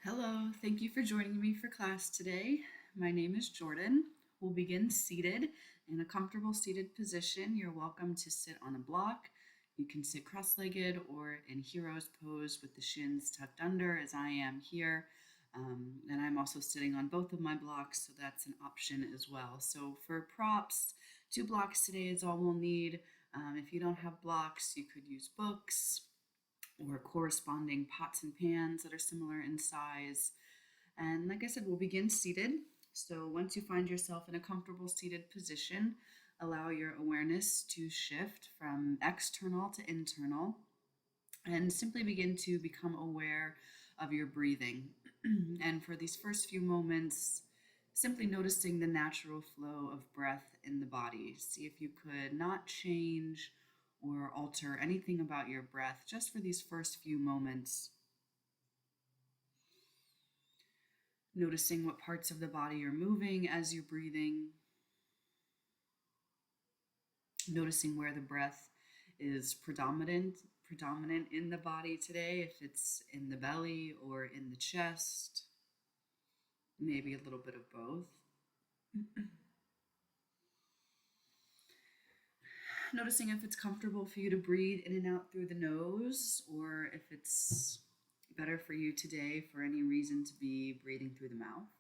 Hello, thank you for joining me for class today. My name is Jordan. We'll begin seated in a comfortable seated position. You're welcome to sit on a block. You can sit cross-legged or in hero's pose with the shins tucked under as I am here. And I'm also sitting on both of my blocks, so that's an option as well. So for props, 2 blocks today is all we'll need. If you don't have blocks, you could use books or corresponding pots and pans that are similar in size. And like I said, we'll begin seated. So once you find yourself in a comfortable seated position, allow your awareness to shift from external to internal and simply begin to become aware of your breathing. And for these first few moments, simply noticing the natural flow of breath in the body. See if you could not change or alter anything about your breath just for these first few moments. Noticing what parts of the body are moving as you're breathing. Noticing where the breath is predominant in the body today, if it's in the belly or in the chest, maybe a little bit of both. Noticing if it's comfortable for you to breathe in and out through the nose, or if it's better for you today for any reason to be breathing through the mouth.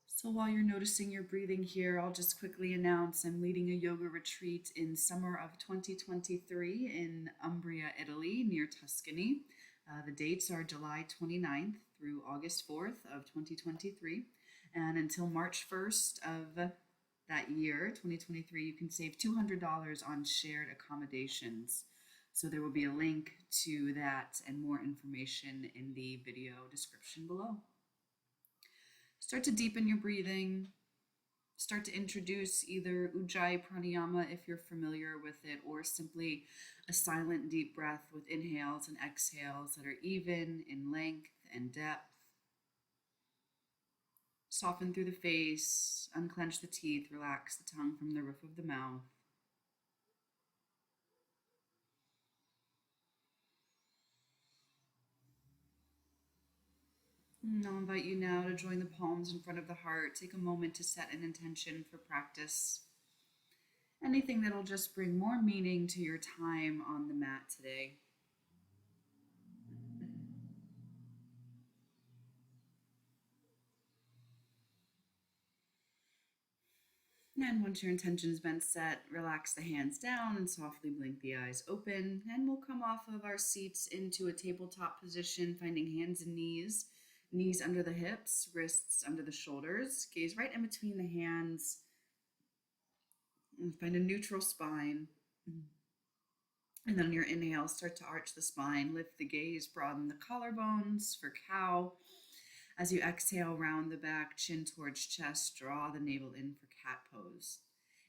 So while you're noticing your breathing here, I'll just quickly announce I'm leading a yoga retreat in summer of 2023 in Umbria, Italy, near Tuscany. The dates are July 29th through August 4th of 2023. And until March 1st of that year, 2023, you can save $200 on shared accommodations. So there will be a link to that and more information in the video description below. Start to deepen your breathing. Start to introduce either Ujjayi Pranayama if you're familiar with it, or simply a silent deep breath with inhales and exhales that are even in length and depth. Soften through the face, unclench the teeth, relax the tongue from the roof of the mouth. And I'll invite you now to join the palms in front of the heart. Take a moment to set an intention for practice. Anything that'll just bring more meaning to your time on the mat today. And once your intention has been set, relax the hands down and softly blink the eyes open. And we'll come off of our seats into a tabletop position, finding hands and knees. Knees under the hips, wrists under the shoulders. Gaze right in between the hands. And find a neutral spine. And then on your inhale, start to arch the spine. Lift the gaze, broaden the collarbones for cow. As you exhale, round the back, chin towards chest, draw the navel in for cat pose.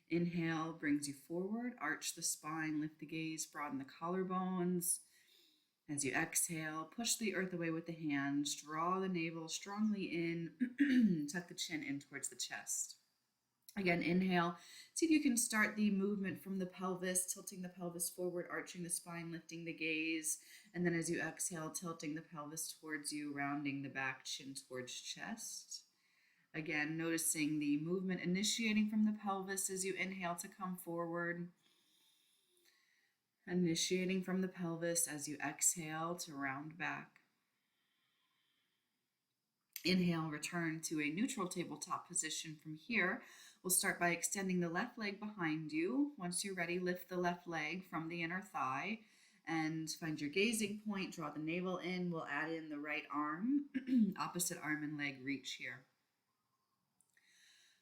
Inhale brings you forward, arch the spine, lift the gaze, broaden the collarbones. As you exhale, push the earth away with the hands, draw the navel strongly in, tuck the chin in towards the chest. Again, inhale. See if you can start the movement from the pelvis, tilting the pelvis forward, arching the spine, lifting the gaze. And then as you exhale, tilting the pelvis towards you, rounding the back, chin towards chest. Again, noticing the movement initiating from the pelvis as you inhale to come forward. Initiating from the pelvis as you exhale to round back. Inhale, return to a neutral tabletop position from here. We'll start by extending the left leg behind you. Once you're ready, lift the left leg from the inner thigh and find your gazing point. Draw the navel in. We'll add in the right arm, opposite arm and leg reach here.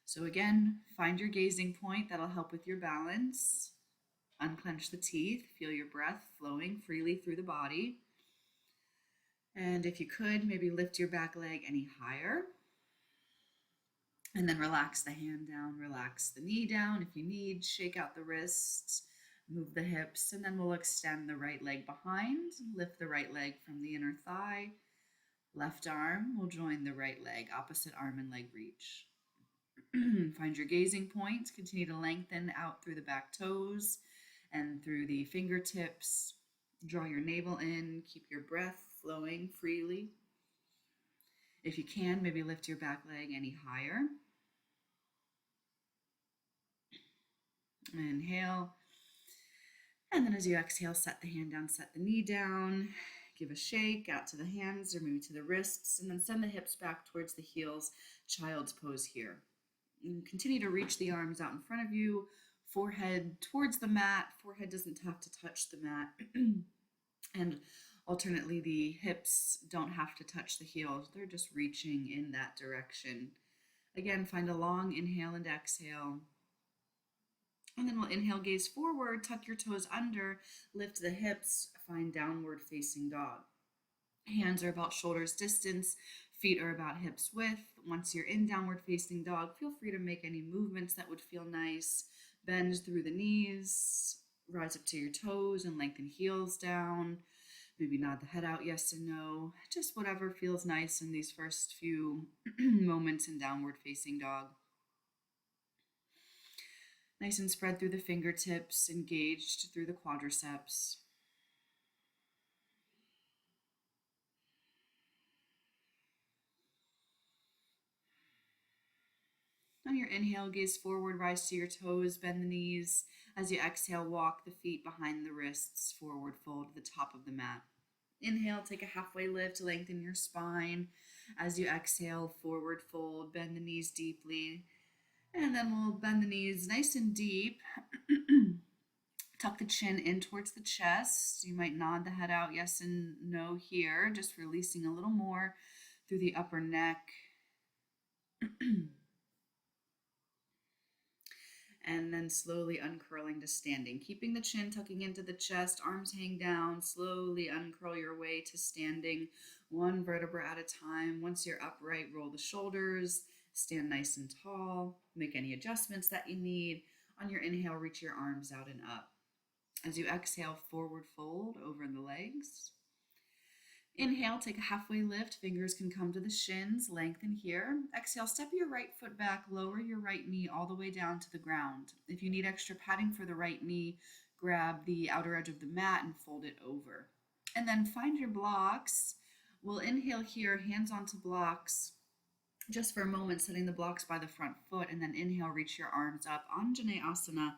So again, find your gazing point. That'll help with your balance. Unclench the teeth. Feel your breath flowing freely through the body. And if you could, maybe lift your back leg any higher. And then relax the hand down, relax the knee down. If you need, shake out the wrists, move the hips, and then we'll extend the right leg behind, lift the right leg from the inner thigh. Left arm will join the right leg, opposite arm and leg reach. Find your gazing point, continue to lengthen out through the back toes and through the fingertips. Draw your navel in, keep your breath flowing freely. If you can, maybe lift your back leg any higher. Inhale. And then as you exhale, set the hand down, set the knee down, give a shake out to the hands or maybe to the wrists, and then send the hips back towards the heels, child's pose here. And continue to reach the arms out in front of you, forehead towards the mat. Forehead doesn't have to touch the mat. And alternately, the hips don't have to touch the heels. They're just reaching in that direction. Again, find a long inhale and exhale. And then we'll inhale, gaze forward, tuck your toes under, lift the hips, find downward facing dog. Hands are about shoulders distance, feet are about hips width. Once you're in downward facing dog, feel free to make any movements that would feel nice. Bend through the knees, rise up to your toes and lengthen heels down. Maybe nod the head out, yes and no. Just whatever feels nice in these first few moments in downward facing dog. Nice and spread through the fingertips, engaged through the quadriceps. On your inhale, gaze forward, rise to your toes, bend the knees. As you exhale, walk the feet behind the wrists, forward fold to the top of the mat. Inhale, take a halfway lift, lengthen your spine. As you exhale, forward fold, bend the knees deeply. And then we'll bend the knees nice and deep. Tuck the chin in towards the chest. You might nod the head out, yes and no here, just releasing a little more through the upper neck. And then slowly uncurling to standing. Keeping the chin tucking into the chest, arms hang down, slowly uncurl your way to standing, one vertebra at a time. Once you're upright, roll the shoulders, stand nice and tall, make any adjustments that you need. On your inhale, reach your arms out and up. As you exhale, forward fold over the legs. Inhale, take a halfway lift. Fingers can come to the shins, lengthen here. Exhale, step your right foot back, lower your right knee all the way down to the ground. If you need extra padding for the right knee, grab the outer edge of the mat and fold it over. And then find your blocks. We'll inhale here, hands onto blocks, just for a moment, setting the blocks by the front foot, and then inhale, reach your arms up, Vinyasa,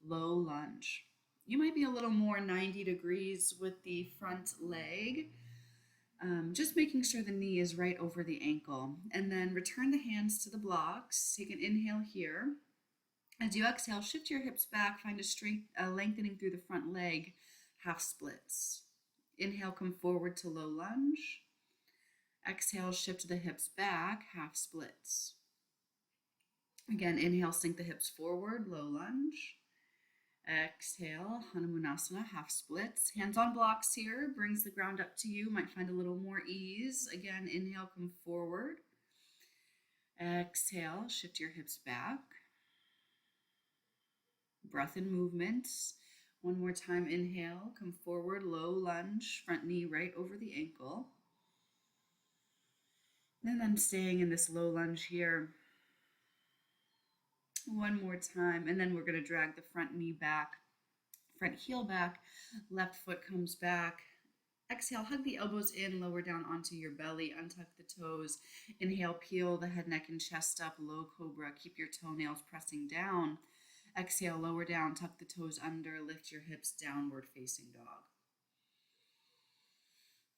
low lunge. You might be a little more 90 degrees with the front leg. Just making sure the knee is right over the ankle. And then return the hands to the blocks. Take an inhale here. As you exhale, shift your hips back. Find a straight lengthening through the front leg, half splits. Inhale, come forward to low lunge. Exhale, shift the hips back, half splits. Again, inhale, sink the hips forward, low lunge. Exhale, Hanumanasana, half splits. Hands on blocks here, brings the ground up to you. Might find a little more ease. Again, inhale, come forward. Exhale, shift your hips back. Breath and movements. One more time, inhale, come forward, low lunge, front knee right over the ankle. And then staying in this low lunge here. One more time, and then we're going to drag the front knee back, front heel back, left foot comes back. Exhale, hug the elbows in, lower down onto your belly, untuck the toes. Inhale, peel the head, neck, and chest up, low cobra. Keep your toenails pressing down. Exhale, lower down, tuck the toes under, lift your hips, downward facing dog.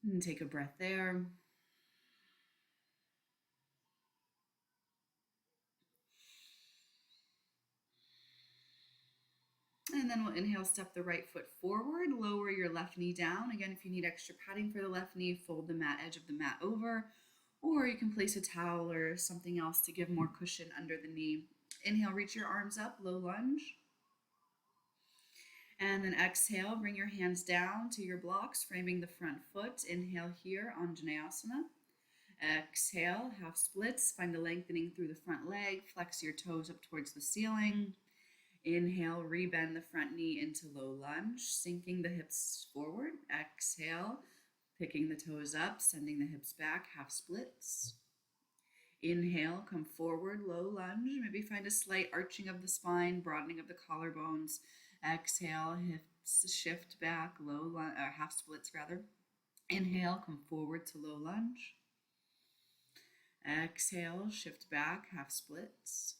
And take a breath there. And then we'll inhale, step the right foot forward, lower your left knee down. Again, if you need extra padding for the left knee, fold the mat edge of the mat over, or you can place a towel or something else to give more cushion under the knee. Inhale, reach your arms up, low lunge. And then exhale, bring your hands down to your blocks, framing the front foot. Inhale here, Anjaneyasana. Exhale, half splits, find a lengthening through the front leg, flex your toes up towards the ceiling. Inhale, rebend the front knee into low lunge, sinking the hips forward. Exhale, picking the toes up, sending the hips back, half splits. Inhale, come forward, low lunge. Maybe find a slight arching of the spine, broadening of the collarbones. Exhale, hips shift back, low lunge, or half splits rather. Inhale, come forward to low lunge. Exhale, shift back, half splits.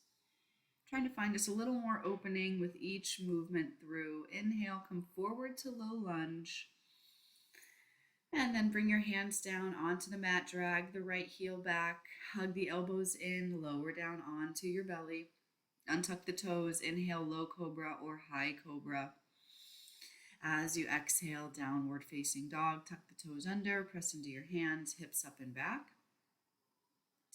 Trying to find just a little more opening with each movement through. Inhale, come forward to low lunge. And then bring your hands down onto the mat, drag the right heel back, hug the elbows in, lower down onto your belly. Untuck the toes, inhale, low cobra or high cobra. As you exhale, downward facing dog, tuck the toes under, press into your hands, hips up and back.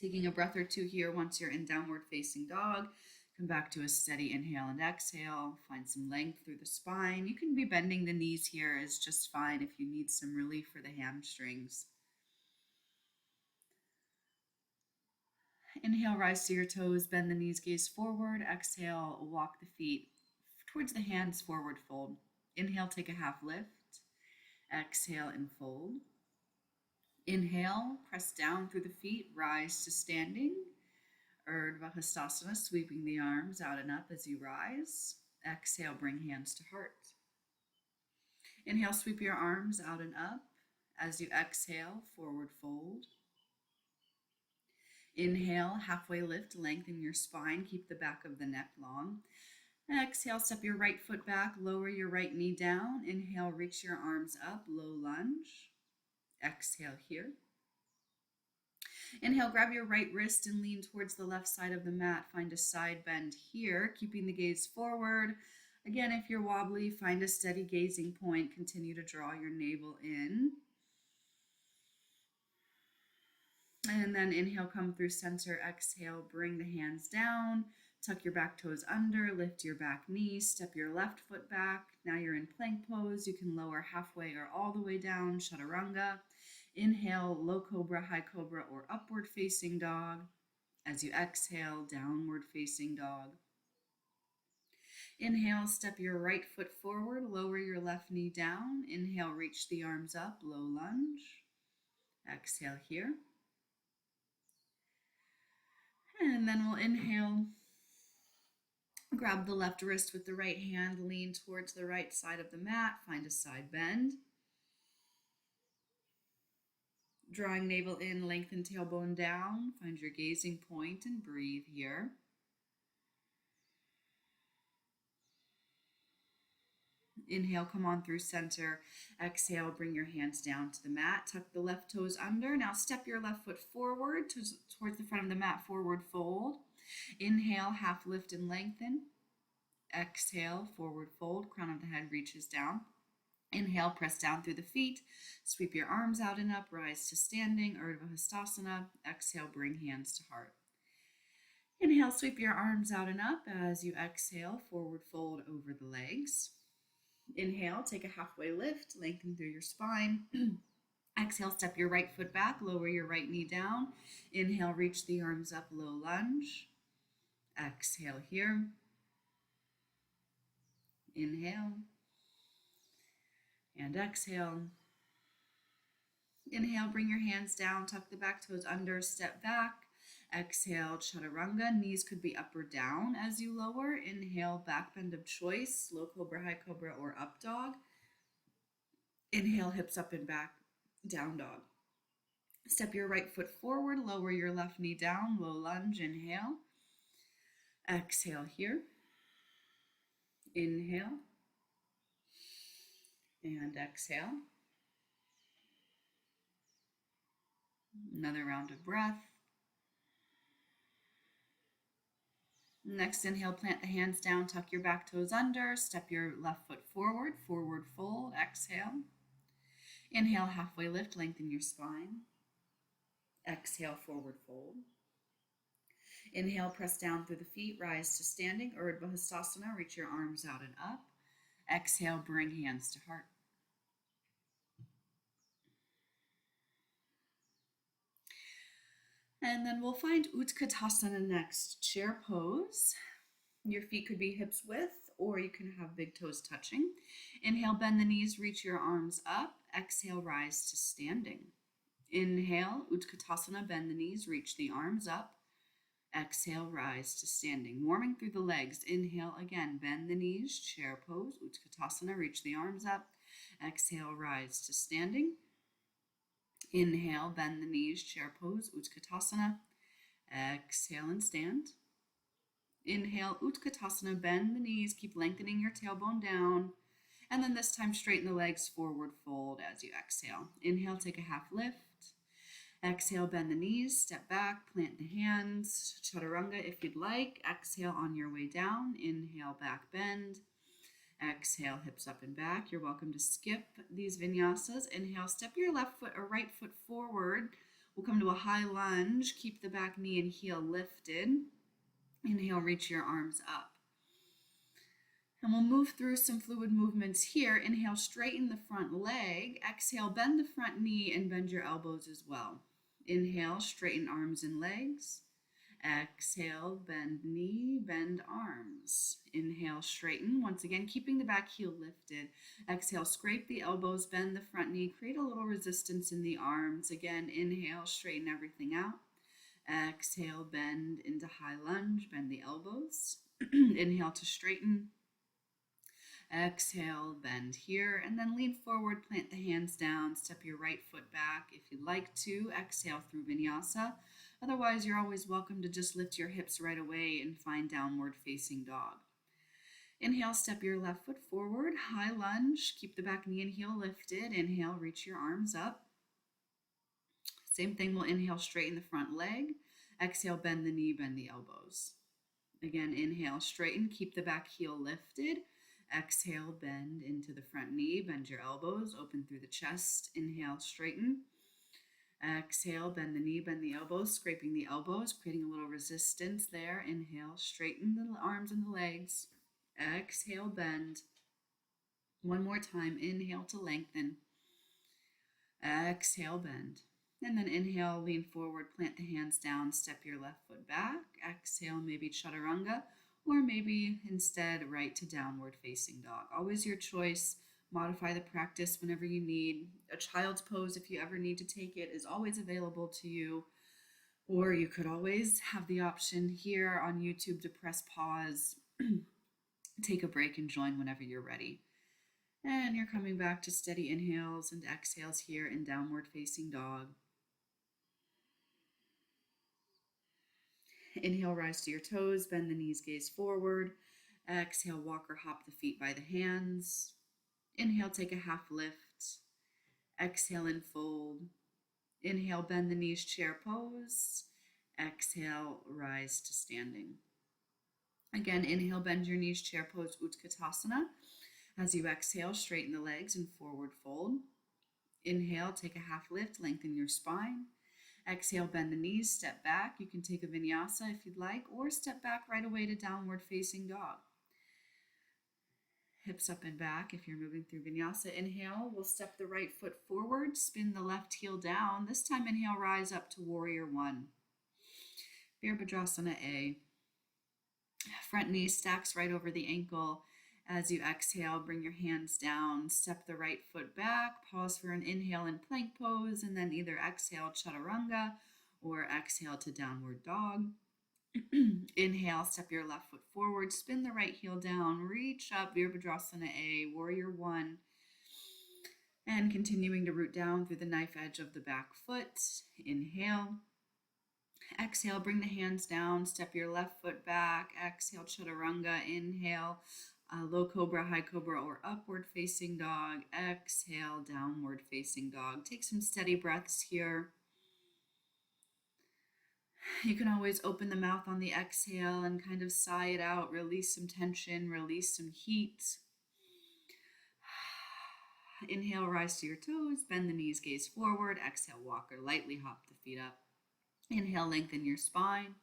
Taking a breath or two here once you're in downward facing dog. Come back to a steady inhale and exhale. Find some length through the spine. You can be bending the knees here is just fine if you need some relief for the hamstrings. Inhale, rise to your toes, bend the knees, gaze forward. Exhale, walk the feet towards the hands, forward fold. Inhale, take a half lift. Exhale and fold. Inhale, press down through the feet, rise to standing. Urdhva Hastasana, sweeping the arms out and up as you rise. Exhale, bring hands to heart. Inhale, sweep your arms out and up. As you exhale, forward fold. Inhale, halfway lift, lengthen your spine, keep the back of the neck long. Exhale, step your right foot back, lower your right knee down. Inhale, reach your arms up, low lunge. Exhale here. Inhale, grab your right wrist and lean towards the left side of the mat. Find a side bend here, keeping the gaze forward. Again, if you're wobbly, find a steady gazing point. Continue to draw your navel in. And then inhale, come through center. Exhale, bring the hands down. Tuck your back toes under, lift your back knee, step your left foot back. Now you're in plank pose. You can lower halfway or all the way down, chaturanga. Inhale, low cobra, high cobra, or upward facing dog. As you exhale, downward facing dog. Inhale, step your right foot forward, lower your left knee down. Inhale, reach the arms up, low lunge. Exhale here. And then we'll inhale. Grab the left wrist with the right hand, lean towards the right side of the mat, find a side bend. Drawing navel in, lengthen tailbone down, find your gazing point and breathe here. Inhale, come on through center. Exhale, bring your hands down to the mat, tuck the left toes under. Now step your left foot forward towards the front of the mat, forward fold. Inhale, half lift and lengthen. Exhale, forward fold, crown of the head reaches down. Inhale, press down through the feet. Sweep your arms out and up, rise to standing, Urdhva Hastasana. Exhale, bring hands to heart. Inhale, sweep your arms out and up. As you exhale, forward fold over the legs. Inhale, take a halfway lift, lengthen through your spine. Exhale, step your right foot back, lower your right knee down. Inhale, reach the arms up, low lunge. Exhale here. Inhale. And exhale. Inhale, bring your hands down, tuck the back toes under, step back. Exhale, chaturanga. Knees could be up or down as you lower. Inhale, back bend of choice, low cobra, high cobra, or up dog. Inhale, hips up and back, down dog. Step your right foot forward, lower your left knee down, low lunge, inhale. Exhale here. Inhale. And exhale. Another round of breath. Next inhale, plant the hands down, tuck your back toes under, step your left foot forward, forward fold, exhale. Inhale, halfway lift, lengthen your spine. Exhale, forward fold. Inhale, press down through the feet, rise to standing, Urdhva Hastasana, reach your arms out and up. Exhale, bring hands to heart. And then we'll find Utkatasana next, chair pose. Your feet could be hips width, or you can have big toes touching. Inhale, bend the knees, reach your arms up. Exhale, rise to standing. Inhale, Utkatasana, bend the knees, reach the arms up. Exhale, rise to standing. Warming through the legs. Inhale again, bend the knees, chair pose, Utkatasana, reach the arms up. Exhale, rise to standing. Inhale, bend the knees, chair pose, Utkatasana. Exhale and stand. Inhale, Utkatasana, bend the knees, keep lengthening your tailbone down. And then this time straighten the legs, forward fold as you exhale. Inhale, take a half lift. Exhale, bend the knees, step back, plant the hands, chaturanga if you'd like. Exhale on your way down. Inhale, back bend. Exhale, hips up and back. You're welcome to skip these vinyasas. Inhale, step your left foot or right foot forward. We'll come to a high lunge. Keep the back knee and heel lifted. Inhale, reach your arms up. And we'll move through some fluid movements here. Inhale, straighten the front leg. Exhale, bend the front knee and bend your elbows as well. Inhale, straighten arms and legs. Exhale, bend knee, bend arms. Inhale, straighten. Once again, keeping the back heel lifted. Exhale, scrape the elbows, bend the front knee, create a little resistance in the arms. Again, inhale, straighten everything out. Exhale, bend into high lunge, bend the elbows. Inhale to straighten. Exhale, bend here, and then lean forward, plant the hands down, step your right foot back if you'd like to. Exhale through vinyasa. Otherwise, you're always welcome to just lift your hips right away and find downward facing dog. Inhale, step your left foot forward, high lunge, keep the back knee and heel lifted. Inhale, reach your arms up. Same thing, we'll inhale, straighten the front leg. Exhale, bend the knee, bend the elbows. Again, inhale, straighten, keep the back heel lifted. Exhale, bend into the front knee, bend your elbows, open through the chest. Inhale, straighten. Exhale, bend the knee, bend the elbows, scraping the elbows, creating a little resistance there. Inhale, straighten the arms and the legs. Exhale, bend. One more time, inhale to lengthen. Exhale, bend. And then inhale, lean forward, plant the hands down, step your left foot back. Exhale, maybe chaturanga. Or maybe instead right to downward facing dog. Always your choice. Modify the practice whenever you need. A child's pose, if you ever need to take it, is always available to you. Or you could always have the option here on YouTube to press pause, take a break, and join whenever you're ready. And you're coming back to steady inhales and exhales here in downward facing dog. Inhale, rise to your toes, bend the knees, gaze forward. Exhale, walk or hop the feet by the hands. Inhale, take a half lift. Exhale and fold. Inhale, bend the knees, chair pose. Exhale, rise to standing. Again, inhale, bend your knees, chair pose, Utkatasana. As you exhale, straighten the legs and forward fold. Inhale, take a half lift, lengthen your spine. Exhale, bend the knees, step back. You can take a vinyasa if you'd like, or step back right away to downward facing dog. Hips up and back if you're moving through vinyasa. Inhale, we'll step the right foot forward, spin the left heel down. This time, inhale, rise up to warrior one. Virabhadrasana A. Front knee stacks right over the ankle. As you exhale, bring your hands down, step the right foot back, pause for an inhale in plank pose, and then either exhale chaturanga or exhale to downward dog. Inhale, step your left foot forward, spin the right heel down, reach up, Virabhadrasana A, warrior one. And continuing to root down through the knife edge of the back foot. Inhale. Exhale, bring the hands down, step your left foot back, exhale chaturanga, inhale. Low cobra, high cobra, or upward facing dog. Exhale, downward facing dog. Take some steady breaths here. You can always open the mouth on the exhale and kind of sigh it out, release some tension, release some heat. Inhale, rise to your toes, bend the knees, gaze forward. Exhale, walk or lightly hop the feet up. Inhale, lengthen your spine.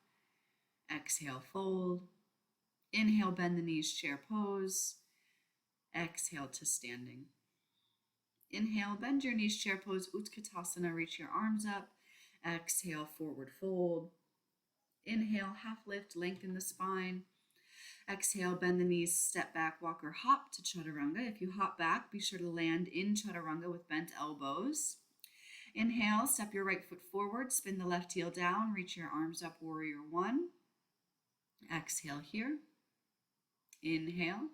Exhale, fold. Inhale, bend the knees, chair pose. Exhale to standing. Inhale, bend your knees, chair pose, Utkatasana, reach your arms up. Exhale, forward fold. Inhale, half lift, lengthen the spine. Exhale, bend the knees, step back, walk or hop to chaturanga. If you hop back, be sure to land in chaturanga with bent elbows. Inhale, step your right foot forward, spin the left heel down, reach your arms up, warrior one. Exhale here. Inhale.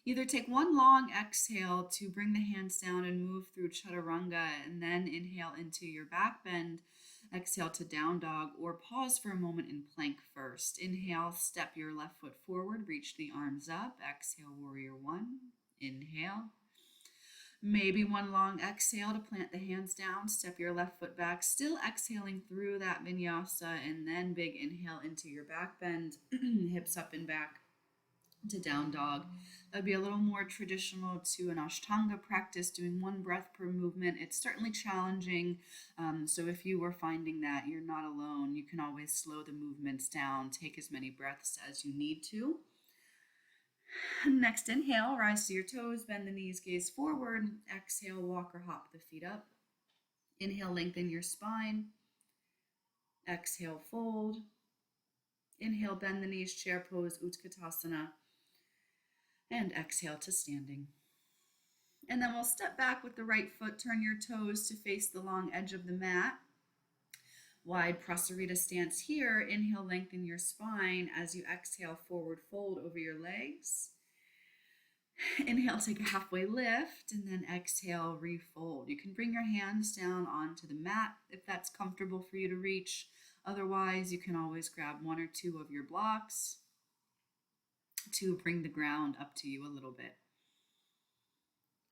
Either take one long exhale to bring the hands down and move through chaturanga, and then inhale into your back bend. Exhale to down dog, or pause for a moment in plank first. Inhale, step your left foot forward, reach the arms up. Exhale, warrior one. Inhale. Maybe one long exhale to plant the hands down, step your left foot back, still exhaling through that vinyasa, and then big inhale into your back bend, hips up and back to down dog. That would be a little more traditional to an Ashtanga practice, doing one breath per movement. It's certainly challenging, so if you were finding that you're not alone, you can always slow the movements down, take as many breaths as you need to. Next inhale, rise to your toes, bend the knees, gaze forward. Exhale, walk or hop the feet up. Inhale, lengthen your spine. Exhale, fold. Inhale, bend the knees, chair pose, Utkatasana. And exhale to standing. And then we'll step back with the right foot, turn your toes to face the long edge of the mat. Wide Prasarita stance here. Inhale, lengthen your spine. As you exhale, forward fold over your legs. Inhale, take a halfway lift, and then exhale, refold. You can bring your hands down onto the mat if that's comfortable for you to reach. Otherwise, you can always grab one or two of your blocks to bring the ground up to you a little bit.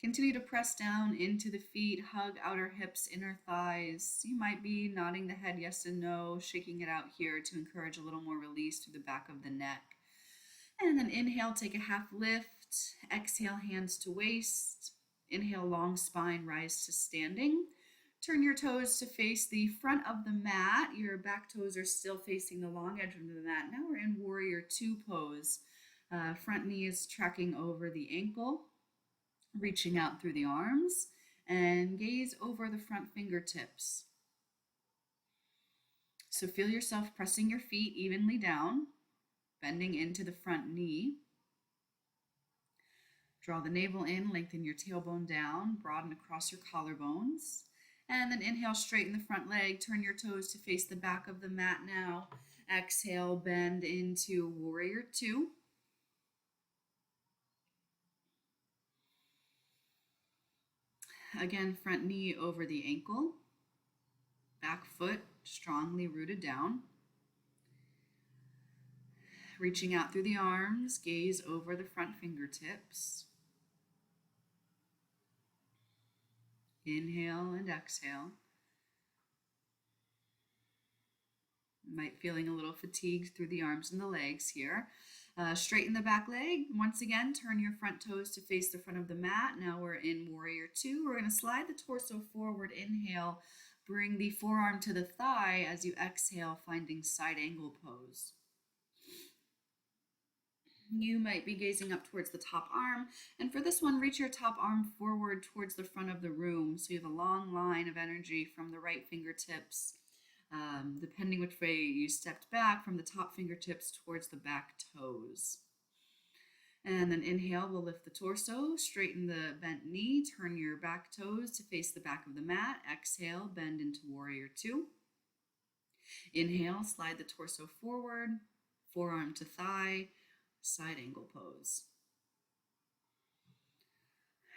Continue to press down into the feet, hug outer hips, inner thighs. You might be nodding the head yes and no, shaking it out here to encourage a little more release through the back of the neck. And then inhale, take a half lift. Exhale, hands to waist. Inhale, long spine, rise to standing. Turn your toes to face the front of the mat. Your back toes are still facing the long edge of the mat. Now we're in warrior two pose. Front knee is tracking over the ankle, reaching out through the arms, and gaze over the front fingertips. So feel yourself pressing your feet evenly down, bending into the front knee. Draw the navel in, lengthen your tailbone down, broaden across your collarbones. And then inhale, straighten the front leg, turn your toes to face the back of the mat now. Exhale, bend into warrior two. Again, front knee over the ankle, back foot strongly rooted down. Reaching out through the arms, gaze over the front fingertips. Inhale and exhale. You might feeling a little fatigued through the arms and the legs here. Straighten the back leg. Once again, turn your front toes to face the front of the mat. Now we're in warrior two. We're going to slide the torso forward. Inhale, bring the forearm to the thigh as you exhale, finding side angle pose. You might be gazing up towards the top arm, and for this one, reach your top arm forward towards the front of the room, so you have a long line of energy from the right fingertips, depending which way you stepped back, from the top fingertips towards the back toes. And then inhale, we'll lift the torso, straighten the bent knee, turn your back toes to face the back of the mat. Exhale, bend into warrior two. Inhale, slide the torso forward, forearm to thigh, side angle pose.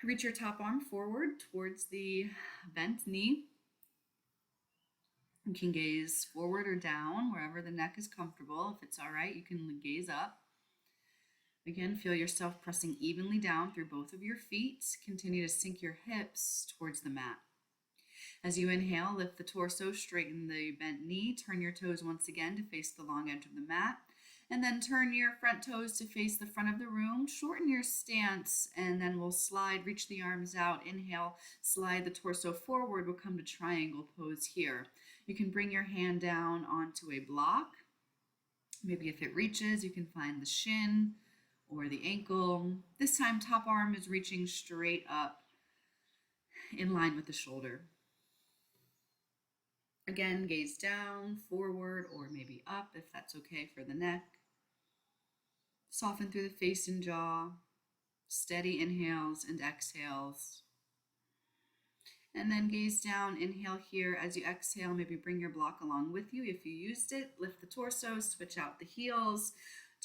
Reach your top arm forward towards the bent knee. You can gaze forward or down, wherever the neck is comfortable. If it's all right, you can gaze up. Again, feel yourself pressing evenly down through both of your feet. Continue to sink your hips towards the mat. As you inhale, lift the torso, straighten the bent knee, turn your toes once again to face the long edge of the mat. And then turn your front toes to face the front of the room. Shorten your stance, and then we'll slide, reach the arms out. Inhale, slide the torso forward. We'll come to triangle pose here. You can bring your hand down onto a block. Maybe if it reaches, you can find the shin or the ankle. This time, top arm is reaching straight up in line with the shoulder. Again, gaze down, forward, or maybe up if that's okay for the neck. Soften through the face and jaw. Steady inhales and exhales. And then gaze down, inhale here. As you exhale, maybe bring your block along with you. If you used it, lift the torso, switch out the heels.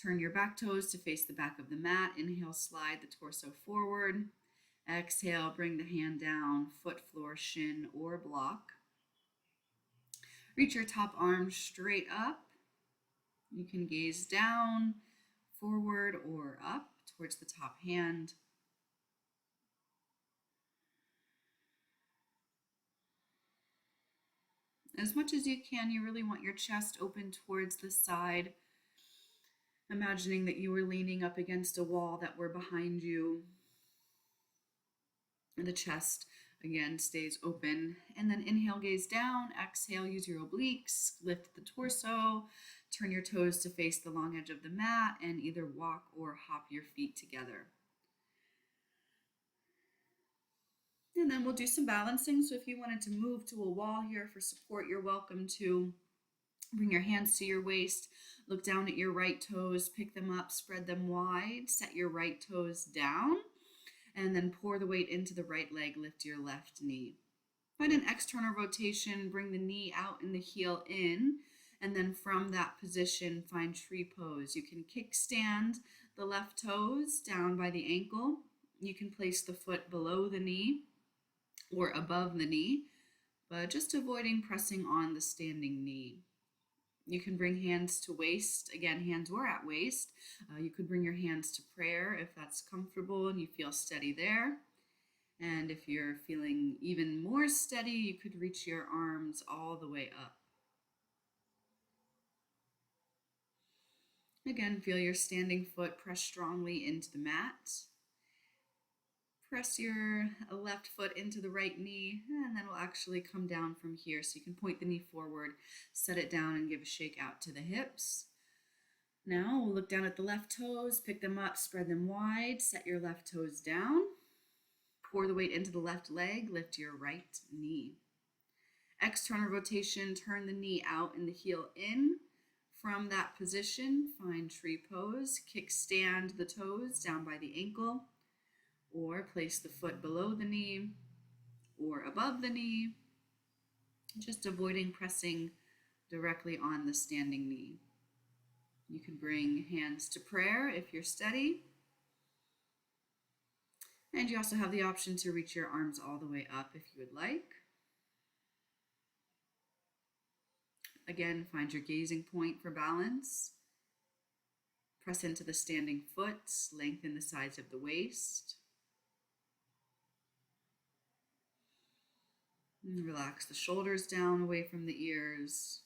Turn your back toes to face the back of the mat. Inhale, slide the torso forward. Exhale, bring the hand down, foot, floor, shin, or block. Reach your top arm straight up. You can gaze down, forward, or up towards the top hand. As much as you can, you really want your chest open towards the side, imagining that you were leaning up against a wall that were behind you. And the chest, again, stays open. And then inhale, gaze down. Exhale, use your obliques. Lift the torso. Turn your toes to face the long edge of the mat and either walk or hop your feet together. And then we'll do some balancing. So if you wanted to move to a wall here for support, you're welcome to. Bring your hands to your waist, look down at your right toes, pick them up, spread them wide, set your right toes down, and then pour the weight into the right leg, lift your left knee. Find an external rotation, bring the knee out and the heel in, and then from that position, find tree pose. You can kickstand the left toes down by the ankle. You can place the foot below the knee or above the knee, but just avoiding pressing on the standing knee. You can bring hands to waist. Again, hands were at waist. You could bring your hands to prayer if that's comfortable and you feel steady there. And if you're feeling even more steady, you could reach your arms all the way up. Again, feel your standing foot press strongly into the mat. Press your left foot into the right knee, and then we'll actually come down from here. So you can point the knee forward, set it down, and give a shake out to the hips. Now we'll look down at the left toes, pick them up, spread them wide, set your left toes down. Pour the weight into the left leg, lift your right knee. External rotation, turn the knee out and the heel in. From that position, find tree pose, kickstand the toes down by the ankle, or place the foot below the knee or above the knee, just avoiding pressing directly on the standing knee. You can bring hands to prayer if you're steady. And you also have the option to reach your arms all the way up if you would like. Again, find your gazing point for balance. Press into the standing foot, lengthen the sides of the waist. And relax the shoulders down away from the ears.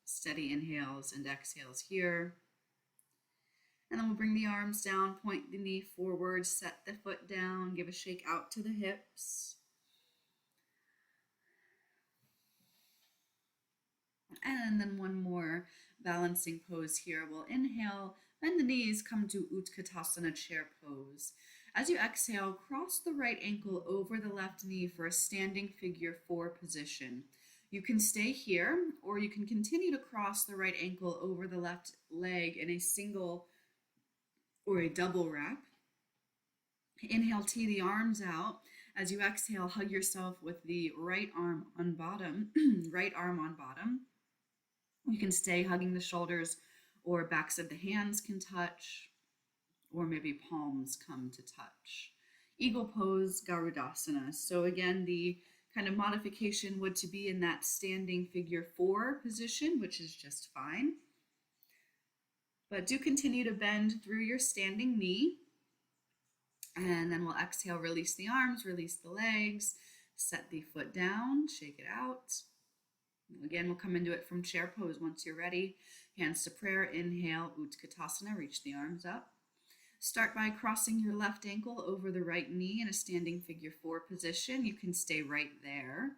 Steady inhales and exhales here. And then we'll bring the arms down, point the knee forward, set the foot down, give a shake out to the hips. And then one more balancing pose here. We'll inhale, bend the knees, come to Utkatasana chair pose. As you exhale, cross the right ankle over the left knee for a standing figure 4 position. You can stay here, or you can continue to cross the right ankle over the left leg in a single or a double wrap. Inhale, tee the arms out. As you exhale, hug yourself with the right arm on bottom, right arm on bottom. You can stay hugging the shoulders, or backs of the hands can touch, or maybe palms come to touch. Eagle pose, Garudasana. So again, the kind of modification would to be in that standing figure 4 position, which is just fine. But do continue to bend through your standing knee. And then we'll exhale, release the arms, release the legs, set the foot down, shake it out. Again, we'll come into it from chair pose once you're ready. Hands to prayer, inhale, Utkatasana, reach the arms up. Start by crossing your left ankle over the right knee in a standing figure 4 position. You can stay right there,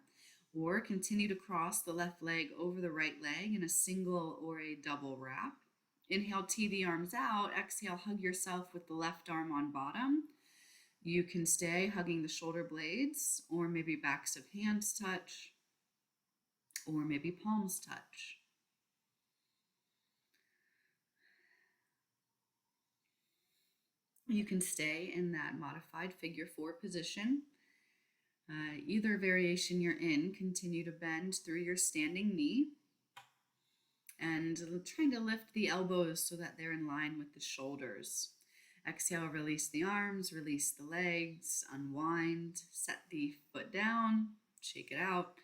or continue to cross the left leg over the right leg in a single or a double wrap. Inhale, tee the arms out. Exhale, hug yourself with the left arm on bottom. You can stay hugging the shoulder blades, or maybe backs of hands touch, or maybe palms touch. You can stay in that modified figure 4 position. Either variation you're in, continue to bend through your standing knee. And trying to lift the elbows so that they're in line with the shoulders. Exhale, release the arms, release the legs, unwind, set the foot down, shake it out,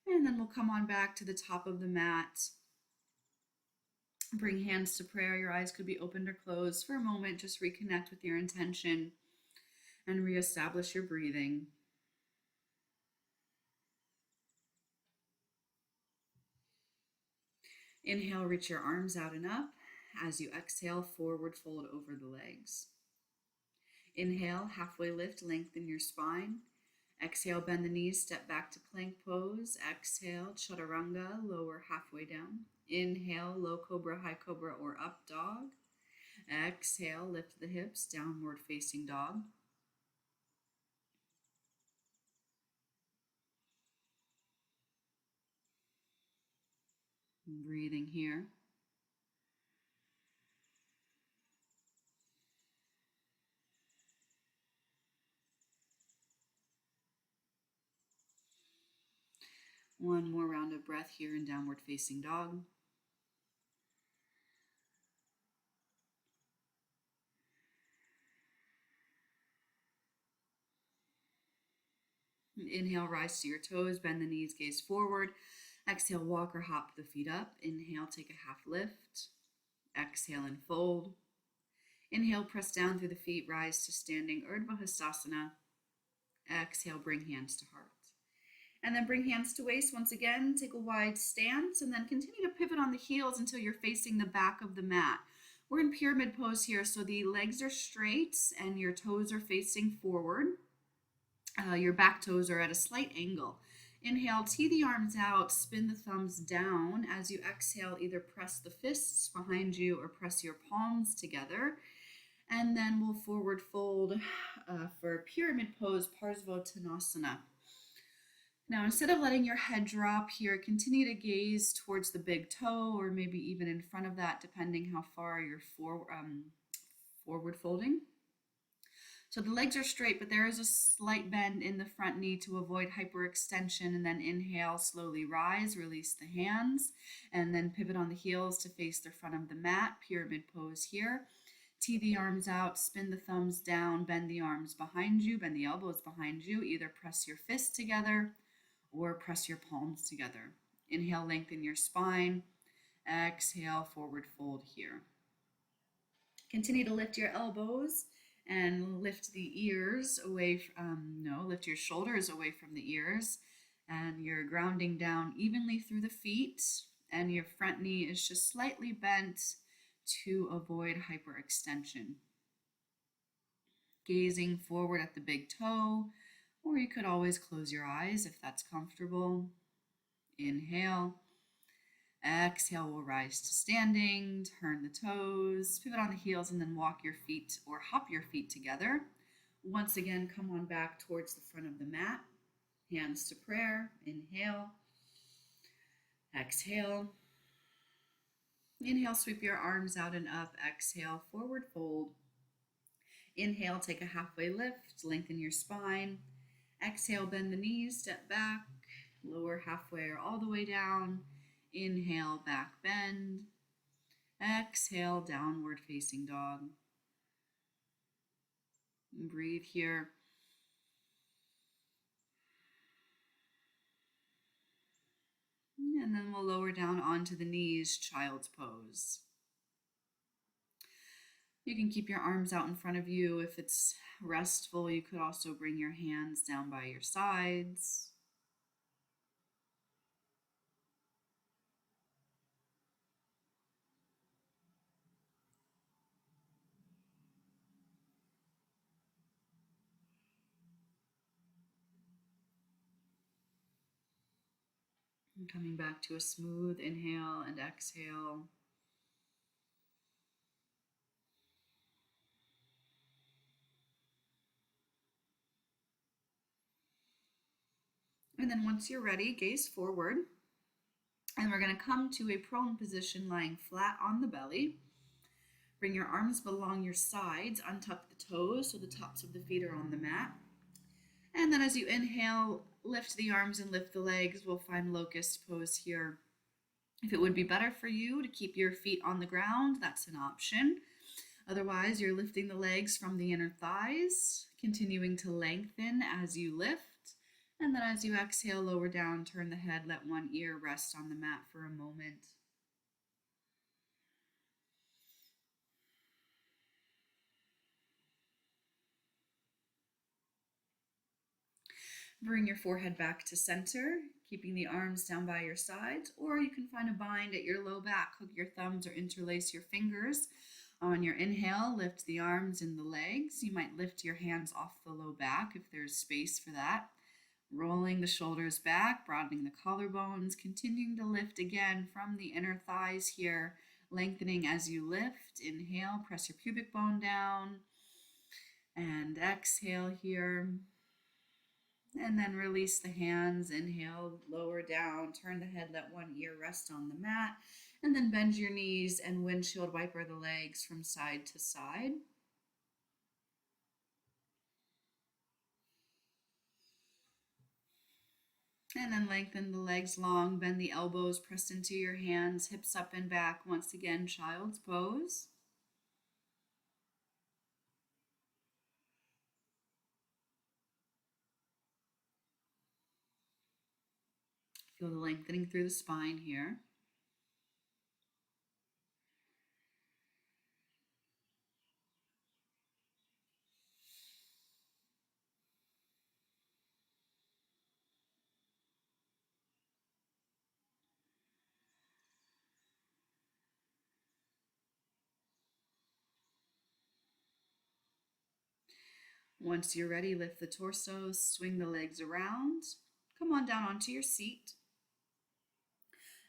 and then we'll come on back to the top of the mat. Bring hands to prayer. Your eyes could be opened or closed for a moment. Just reconnect with your intention and reestablish your breathing. Inhale, reach your arms out and up. As you exhale, forward fold over the legs. Inhale, halfway lift, lengthen your spine. Exhale, bend the knees, step back to plank pose. Exhale, chaturanga, lower halfway down. Inhale, low cobra, high cobra, or up dog. Exhale, lift the hips, downward facing dog. Breathing here. One more round of breath here in downward facing dog. Inhale, rise to your toes, bend the knees, gaze forward. Exhale, walk or hop the feet up. Inhale, take a half lift. Exhale and fold. Inhale, press down through the feet, rise to standing Urdhva Hastasana. Exhale, bring hands to heart. And then bring hands to waist once again. Take a wide stance and then continue to pivot on the heels until you're facing the back of the mat. We're in pyramid pose here, so the legs are straight and your toes are facing forward. Your back toes are at a slight angle. Inhale, tee the arms out, spin the thumbs down. As you exhale, either press the fists behind you or press your palms together. And then we'll forward fold for pyramid pose, Parsvottanasana. Now, instead of letting your head drop here, continue to gaze towards the big toe or maybe even in front of that, depending how far you're forward folding. So the legs are straight, but there is a slight bend in the front knee to avoid hyperextension. And then inhale, slowly rise, release the hands, and then pivot on the heels to face the front of the mat, pyramid pose here. Tee the arms out, spin the thumbs down, bend the arms behind you, bend the elbows behind you. Either press your fists together or press your palms together. Inhale, lengthen your spine. Exhale, forward fold here. Continue to lift your elbows and lift the ears away, lift your shoulders away from the ears, and you're grounding down evenly through the feet, and your front knee is just slightly bent to avoid hyperextension. Gazing forward at the big toe, or you could always close your eyes if that's comfortable. Inhale. Exhale, we'll rise to standing, turn the toes, pivot on the heels, and then walk your feet or hop your feet together. Once again, come on back towards the front of the mat. Hands to prayer. Inhale. Exhale. Inhale, sweep your arms out and up. Exhale, forward fold. Inhale, take a halfway lift, lengthen your spine. Exhale, bend the knees, step back, lower halfway or all the way down. Inhale, back bend. Exhale, downward facing dog. Breathe here. And then we'll lower down onto the knees, child's pose. You can keep your arms out in front of you. If it's restful, you could also bring your hands down by your sides. And coming back to a smooth inhale and exhale. And then once you're ready, gaze forward. And we're going to come to a prone position, lying flat on the belly. Bring your arms along your sides, untuck the toes so the tops of the feet are on the mat. And then as you inhale, lift the arms and lift the legs. We'll find locust pose here. If it would be better for you to keep your feet on the ground, that's an option. Otherwise, you're lifting the legs from the inner thighs, continuing to lengthen as you lift. And then as you exhale, lower down, turn the head, let one ear rest on the mat for a moment. Bring your forehead back to center, keeping the arms down by your sides, or you can find a bind at your low back. Hook your thumbs or interlace your fingers. On your inhale, lift the arms and the legs. You might lift your hands off the low back if there's space for that. Rolling the shoulders back, broadening the collarbones, continuing to lift again from the inner thighs here, lengthening as you lift. Inhale, press your pubic bone down, and exhale here. And then release the hands, inhale, lower down, turn the head, let one ear rest on the mat, and then bend your knees and windshield wiper the legs from side to side. And then lengthen the legs long, bend the elbows, press into your hands, hips up and back. Once again, child's pose. Feel the lengthening through the spine here. Once you're ready, lift the torso, swing the legs around. Come on down onto your seat.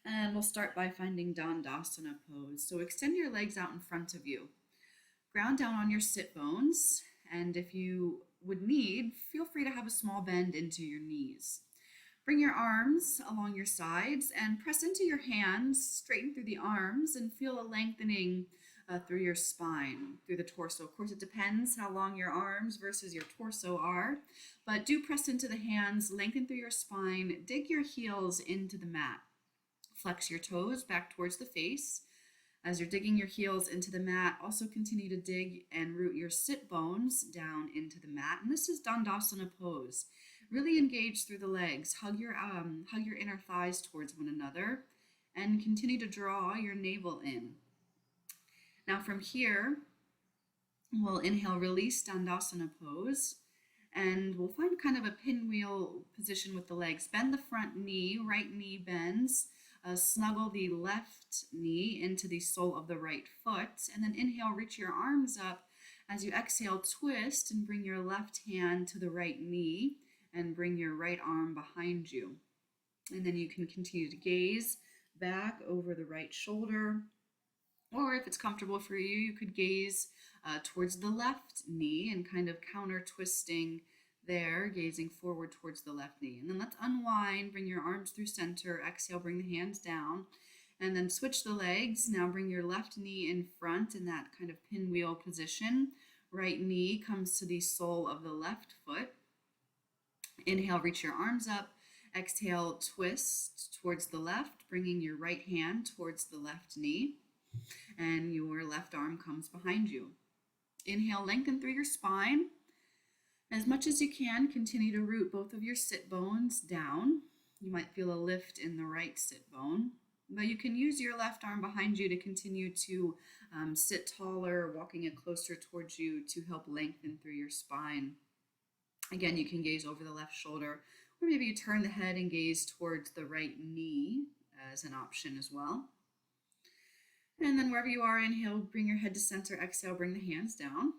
And we'll start by finding Dandasana pose. So extend your legs out in front of you. Ground down on your sit bones, and if you would need, feel free to have a small bend into your knees. Bring your arms along your sides and press into your hands, straighten through the arms, and feel a lengthening through your spine, through the torso. Of course, it depends how long your arms versus your torso are, but do press into the hands, lengthen through your spine, dig your heels into the mat. Flex your toes back towards the face. As you're digging your heels into the mat, also continue to dig and root your sit bones down into the mat. And this is Dandasana pose. Really engage through the legs. Hug your inner thighs towards one another and continue to draw your navel in. Now from here, we'll inhale, release Dandasana pose, and we'll find kind of a pinwheel position with the legs. Bend the front knee, right knee bends. Snuggle the left knee into the sole of the right foot, and then inhale, reach your arms up. As you exhale, twist and bring your left hand to the right knee and bring your right arm behind you. And then you can continue to gaze back over the right shoulder, or if it's comfortable for you, you could gaze towards the left knee and kind of counter twisting there, gazing forward towards the left knee. And then let's unwind, bring your arms through center, exhale, bring the hands down, and then switch the legs. Now bring your left knee in front in that kind of pinwheel position. Right knee comes to the sole of the left foot. Inhale, reach your arms up. Exhale, twist towards the left, bringing your right hand towards the left knee, and your left arm comes behind you. Inhale, lengthen through your spine. As much as you can, continue to root both of your sit bones down. You might feel a lift in the right sit bone, but you can use your left arm behind you to continue to sit taller, walking it closer towards you to help lengthen through your spine. Again, you can gaze over the left shoulder, or maybe you turn the head and gaze towards the right knee as an option as well. And then wherever you are, inhale, bring your head to center, exhale, bring the hands down.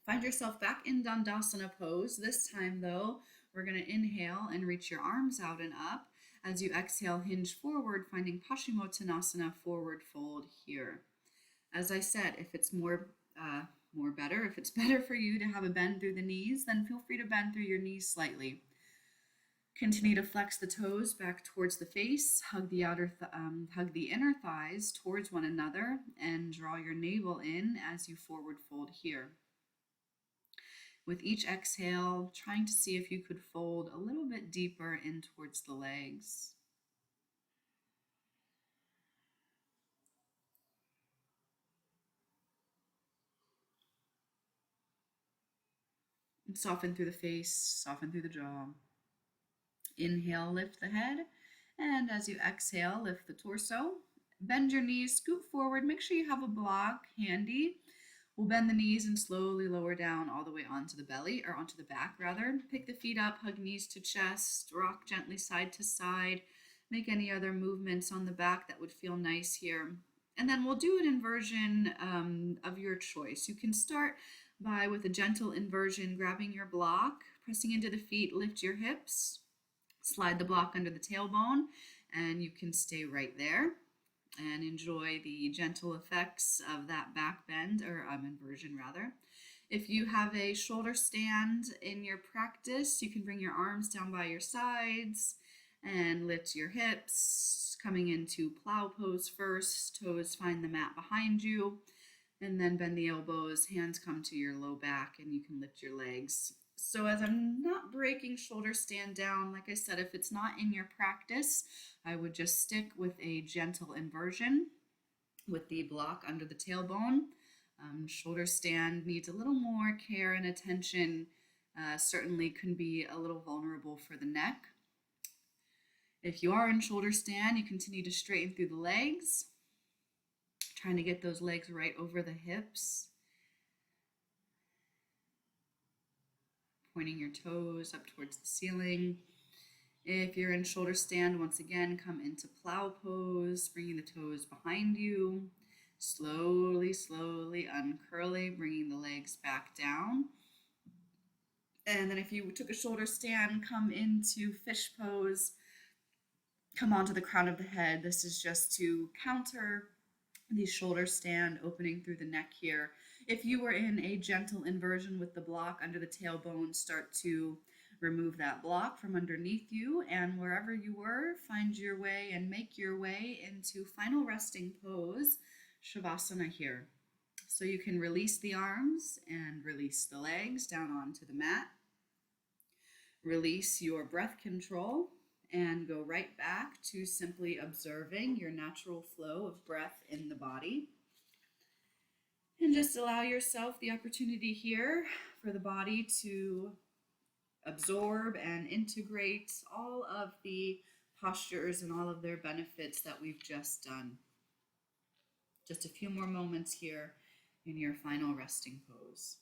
Find yourself back in Dandasana pose. This time though, we're going to inhale and reach your arms out and up. As you exhale, hinge forward, finding Paschimottanasana, forward fold here. As I said, if it's if it's better for you to have a bend through the knees, then feel free to bend through your knees slightly. Continue to flex the toes back towards the face, hug the inner thighs towards one another, and draw your navel in as you forward fold here. With each exhale, trying to see if you could fold a little bit deeper in towards the legs. And soften through the face, soften through the jaw. Inhale, lift the head. And as you exhale, lift the torso. Bend your knees, scoot forward. Make sure you have a block handy. We'll bend the knees and slowly lower down all the way onto the belly, or onto the back rather. Pick the feet up, hug knees to chest, rock gently side to side. Make any other movements on the back that would feel nice here. And then we'll do an inversion of your choice. You can start by, with a gentle inversion, grabbing your block, pressing into the feet, lift your hips, slide the block under the tailbone, and you can stay right there and enjoy the gentle effects of that back bend, or inversion rather. If you have a shoulder stand in your practice, you can bring your arms down by your sides and lift your hips, coming into plow pose first. Toes find the mat behind you, and then bend the elbows, hands come to your low back, and you can lift your legs. So as I'm not breaking shoulder stand down, like I said, if it's not in your practice, I would just stick with a gentle inversion with the block under the tailbone. Shoulder stand needs a little more care and attention. Certainly can be a little vulnerable for the neck. If you are in shoulder stand, you continue to straighten through the legs, trying to get those legs right over the hips. Pointing your toes up towards the ceiling. If you're in shoulder stand, once again, come into plow pose, bringing the toes behind you. Slowly, slowly uncurling, bringing the legs back down. And then if you took a shoulder stand, come into fish pose. Come onto the crown of the head. This is just to counter the shoulder stand, opening through the neck here. If you were in a gentle inversion with the block under the tailbone, start to remove that block from underneath you, and wherever you were, find your way and make your way into final resting pose, Shavasana here. So you can release the arms and release the legs down onto the mat. Release your breath control and go right back to simply observing your natural flow of breath in the body. And just allow yourself the opportunity here for the body to absorb and integrate all of the postures and all of their benefits that we've just done. Just a few more moments here in your final resting pose.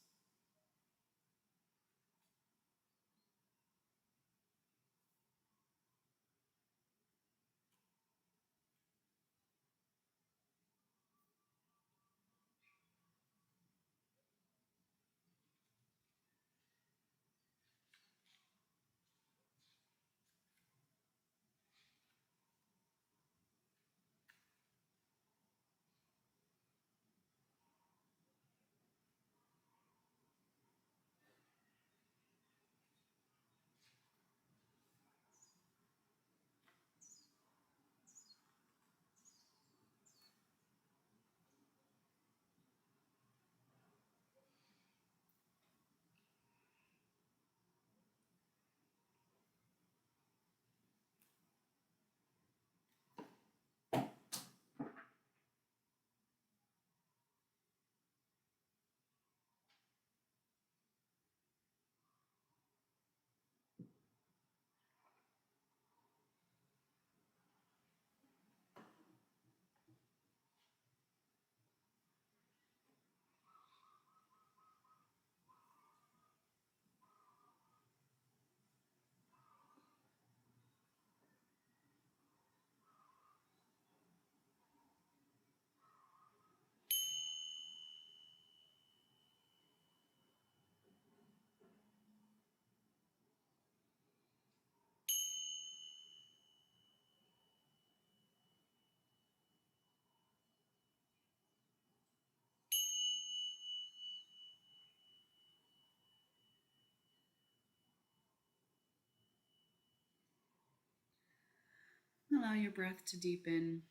Allow your breath to deepen.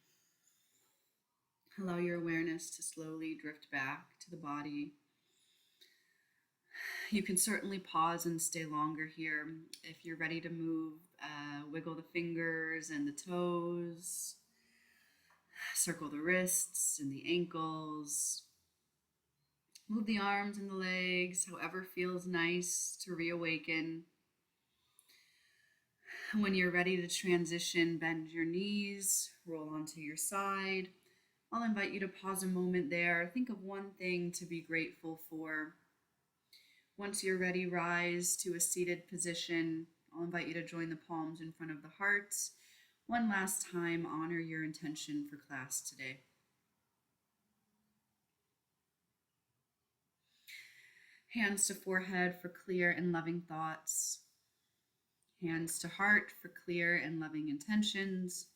Allow your awareness to slowly drift back to the body. You can certainly pause and stay longer here. If you're ready to move, wiggle the fingers and the toes, circle the wrists and the ankles. Move the arms and the legs, however feels nice to reawaken. When you're ready to transition, bend your knees, roll onto your side. I'll invite you to pause a moment there. Think of one thing to be grateful for. Once you're ready, rise to a seated position. I'll invite you to join the palms in front of the heart. One last time, honor your intention for class today. Hands to forehead for clear and loving thoughts. Hands to heart for clear and loving intentions.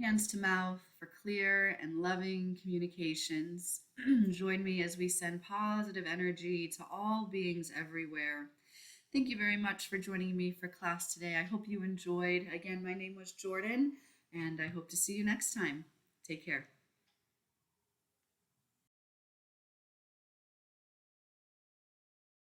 Hands to mouth for clear and loving communications. Join me as we send positive energy to all beings everywhere. Thank you very much for joining me for class today. I hope you enjoyed. Again, my name was Jordan, and I hope to see you next time. Take care.